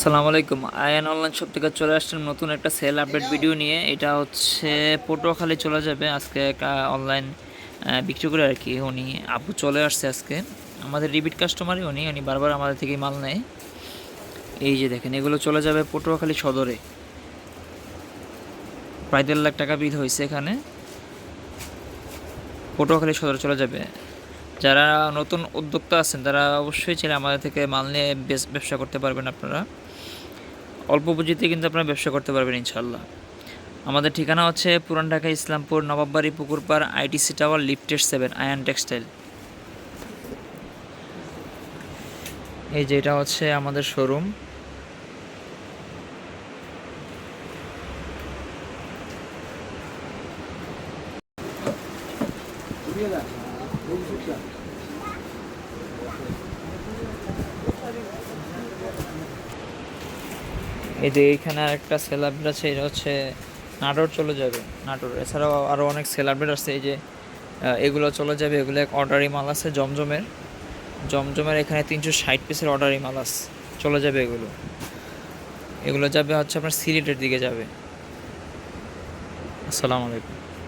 আসসালামু আলাইকুম। Ayaan online shop থেকে চলে আসছেন নতুন একটা সেল আপডেট ভিডিও নিয়ে। এটা হচ্ছে পটুয়াখালী চলে যাবে আজকে একটা অনলাইন বিক্রি করে আর কি। উনি আপু চলে আসছে আজকে, আমাদের রিপিট কাস্টমারই উনি বারবার আমাদের থেকেই মাল নেয়। এই যে দেখেন, এগুলো চলে যাবে পটুয়াখালী সদরে। প্রায় 1.5 লাখ টাকা বিল হয়েছে এখানে। পটুয়াখালী সদরে চলে যাবে। যারা নতুন উদ্যোক্তা আছেন তারা অবশ্যই চাইলে আমাদের থেকে মাল নিয়ে ব্যবসা করতে পারবেন। আপনারা অল্প পুঁজিতে কিন্তু আপনারা ব্যবসা করতে পারবেন ইনশাল্লাহ। আমাদের ঠিকানা হচ্ছে পুরান ঢাকা, ইসলামপুর, নবাববাড়ি, পুকুরপাড়, আইটিসি টাওয়ার, লিফটের 7, আয়ান টেক্সটাইল। এই যে এটা হচ্ছে আমাদের শোরুম। এই যে এইখানে আরেকটা সেল আপডেট আছে, এটা হচ্ছে নাটোর চলে যাবে। নাটোর এছাড়াও আরও অনেক সেল আপডেট আছে। এই যে এগুলো চলে যাবে, এগুলো এক অর্ডারি মাল আছে জমজমের এখানে 360 পিসের অর্ডারি মাল আছে, চলে যাবে এগুলো। এগুলো যাবে হচ্ছে আপনার সিলেটের দিকে যাবে। আসসালামু আলাইকুম।